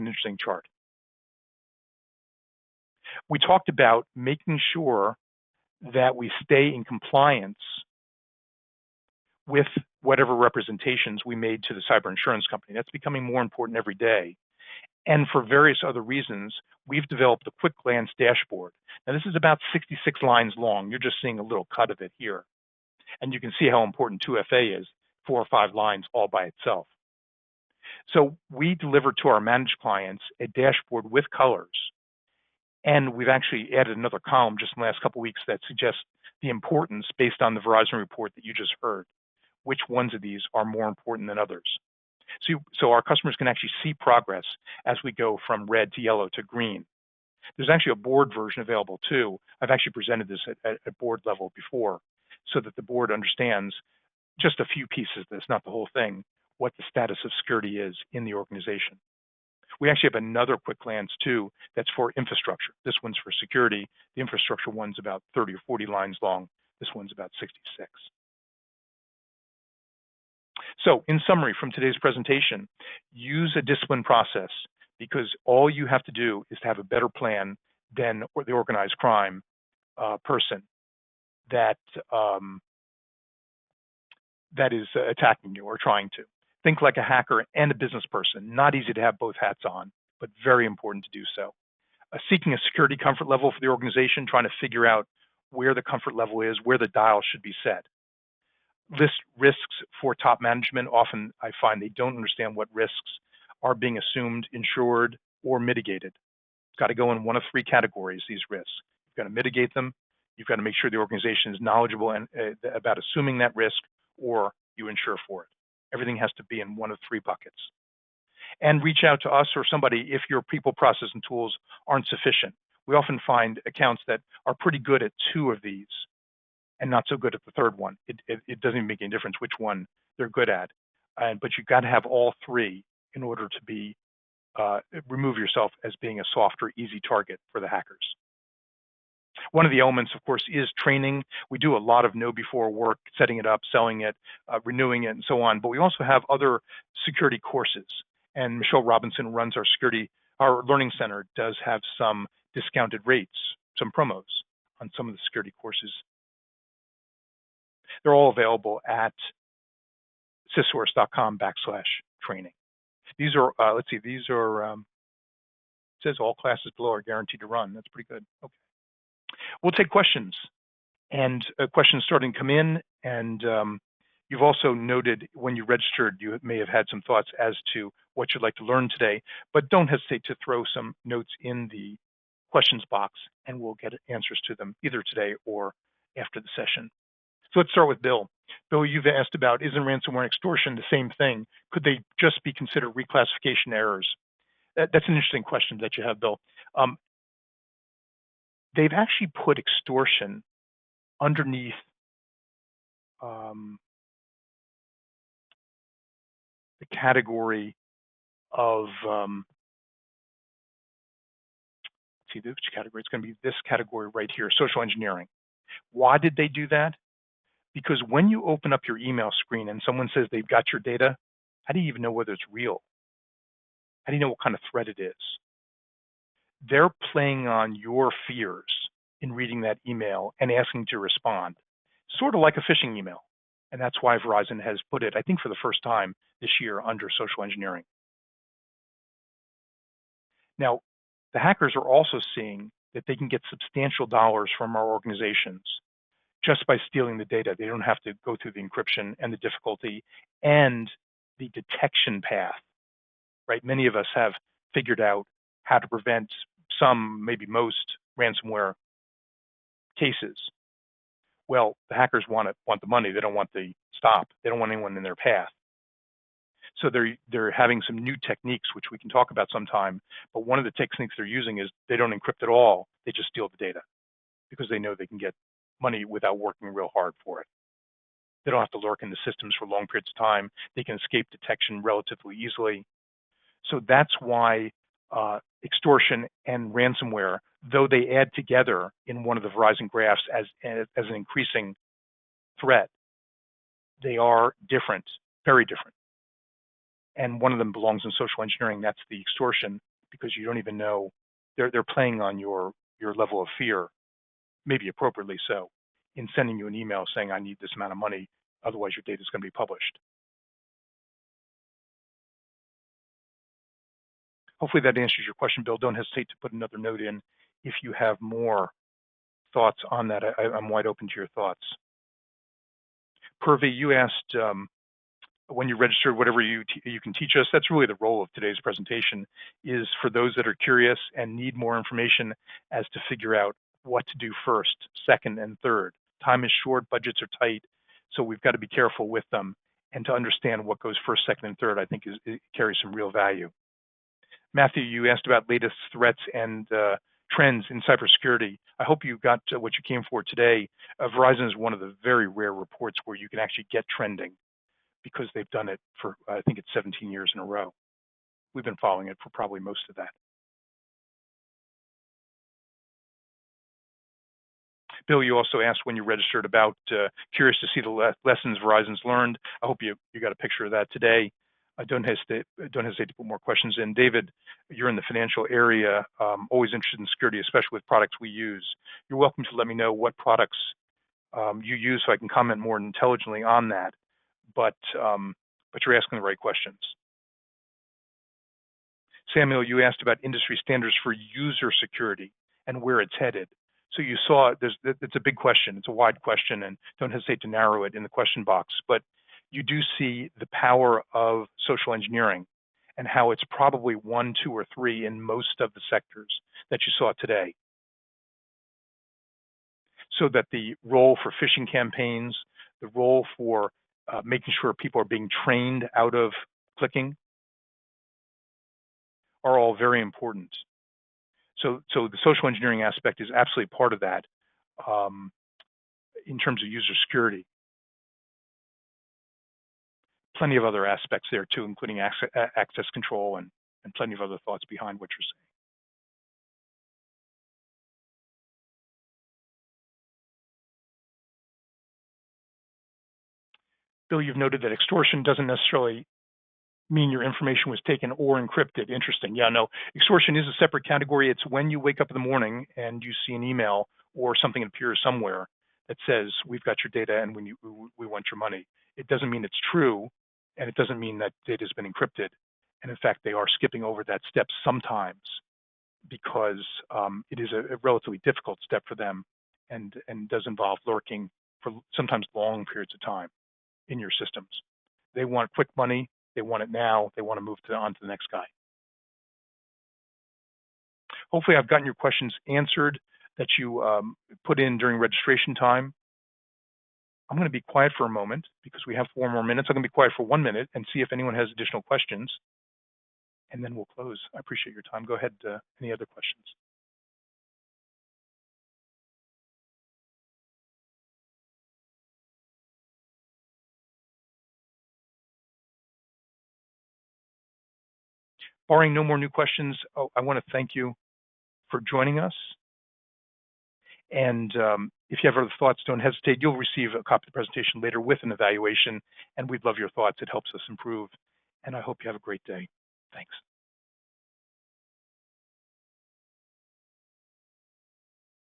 interesting chart. We talked about making sure that we stay in compliance with whatever representations we made to the cyber insurance company. That's becoming more important every day. And for various other reasons, we've developed a quick glance dashboard. Now, this is about 66 lines long. You're just seeing a little cut of it here. And you can see how important 2FA is, 4 or 5 lines all by itself. So we deliver to our managed clients a dashboard with colors. And we've actually added another column just in the last couple of weeks that suggests the importance based on the Verizon report that you just heard. Which ones of these are more important than others? So our customers can actually see progress as we go from red to yellow to green. There's actually a board version available too. I've actually presented this at board level before so that the board understands just a few pieces of this, not the whole thing, what the status of security is in the organization. We actually have another quick glance too that's for infrastructure. This one's for security. The infrastructure one's about 30 or 40 lines long. This one's about 66. So in summary from today's presentation, use a disciplined process because all you have to do is to have a better plan than the organized crime person that is attacking you or trying to. Think like a hacker and a business person. Not easy to have both hats on, but very important to do so. Seeking a security comfort level for the organization, trying to figure out where the comfort level is, where the dial should be set. List risks for top management. Often I find they don't understand what risks are being assumed, insured, or mitigated. It's got to go in one of three categories, these risks. You've got to mitigate them. You've got to make sure the organization is knowledgeable and about assuming that risk, or you insure for it. Everything has to be in one of three buckets. And reach out to us or somebody if your people, process, and tools aren't sufficient. We often find accounts that are pretty good at two of these and not so good at the third one. It doesn't even make any difference which one they're good at. But you've got to have all three in order to be remove yourself as being a soft or easy target for the hackers. One of the elements, of course, is training. We do a lot of know before work, setting it up, selling it, renewing it, and so on. But we also have other security courses. And Michelle Robinson runs our learning center does have some discounted rates, some promos on some of the security courses. They're all available at sysource.com/training. These are, let's see, these are, it says all classes below are guaranteed to run. That's pretty good. Okay. We'll take questions, and questions starting to come in. And you've also noted when you registered, you may have had some thoughts as to what you'd like to learn today, but don't hesitate to throw some notes in the questions box, and we'll get answers to them either today or after the session. So let's start with Bill. Bill, you've asked about, isn't ransomware and extortion the same thing? Could they just be considered reclassification errors? That's an interesting question that you have, Bill. They've actually put extortion underneath the category of, let's see, which category? It's going to be this category right here, social engineering. Why did they do that? Because when you open up your email screen and someone says they've got your data, how do you even know whether it's real? How do you know what kind of threat it is? They're playing on your fears in reading that email and asking to respond, sort of like a phishing email. And that's why Verizon has put it, I think for the first time this year, under social engineering. Now, the hackers are also seeing that they can get substantial dollars from our organizations just by stealing the data. They don't have to go through the encryption and the difficulty and the detection path, right? Many of us have figured out how to prevent some, maybe most, ransomware cases. Well, the hackers want the money. They don't want the stop. They don't want anyone in their path. So they're having some new techniques, which we can talk about sometime. But one of the techniques they're using is they don't encrypt at all. They just steal the data because they know they can get money without working real hard for it. They don't have to lurk in the systems for long periods of time. They can escape detection relatively easily. So that's why extortion and ransomware, though they add together in one of the Verizon graphs as an increasing threat, they are different, very different. And one of them belongs in social engineering. That's the extortion, because you don't even know. They're playing on your level of fear, maybe appropriately so, in sending you an email saying, I need this amount of money, otherwise your data is going to be published. Hopefully that answers your question, Bill. Don't hesitate to put another note in if you have more thoughts on that. I'm wide open to your thoughts. Purvi, you asked when you registered, whatever you can teach us. That's really the role of today's presentation, is for those that are curious and need more information as to figure out what to do first, second, and third. Time is short, budgets are tight, so we've got to be careful with them. And to understand what goes first, second, and third, I think it carries some real value. Matthew, you asked about latest threats and trends in cybersecurity. I hope you got what you came for today. Verizon is one of the very rare reports where you can actually get trending, because they've done it for, I think it's 17 years in a row. We've been following it for probably most of that. Bill, you also asked when you registered about curious to see the lessons Verizon's learned. I hope you got a picture of that today. Don't hesitate to put more questions in. David, you're in the financial area, always interested in security, especially with products we use. You're welcome to let me know what products you use so I can comment more intelligently on that. But but you're asking the right questions. Samuel, you asked about industry standards for user security and where it's headed. So you saw it's a big question. It's a wide question, and don't hesitate to narrow it in the question box. But you do see the power of social engineering and how it's probably 1, 2, or 3 in most of the sectors that you saw today. So that the role for phishing campaigns, the role for making sure people are being trained out of clicking are all very important. So the social engineering aspect is absolutely part of that in terms of user security. Plenty of other aspects there too, including access control and plenty of other thoughts behind what you're saying. Bill, you've noted that extortion doesn't necessarily mean your information was taken or encrypted. Interesting. Yeah, no, extortion is a separate category. It's when you wake up in the morning and you see an email or something appears somewhere that says, we've got your data and we want your money. It doesn't mean it's true, and it doesn't mean that data has been encrypted. And in fact, they are skipping over that step sometimes because it is a relatively difficult step for them and does involve lurking for sometimes long periods of time in your systems. They want quick money. They want it now. They want to move on to the next guy. Hopefully I've gotten your questions answered that you put in during registration time. I'm going to be quiet for a moment because we have 4 more minutes. I'm going to be quiet for 1 minute and see if anyone has additional questions, and then we'll close. I appreciate your time. Go ahead. Any other questions? Barring no more new questions, I want to thank you for joining us. And if you have other thoughts, don't hesitate. You'll receive a copy of the presentation later with an evaluation, and we'd love your thoughts. It helps us improve. And I hope you have a great day. Thanks.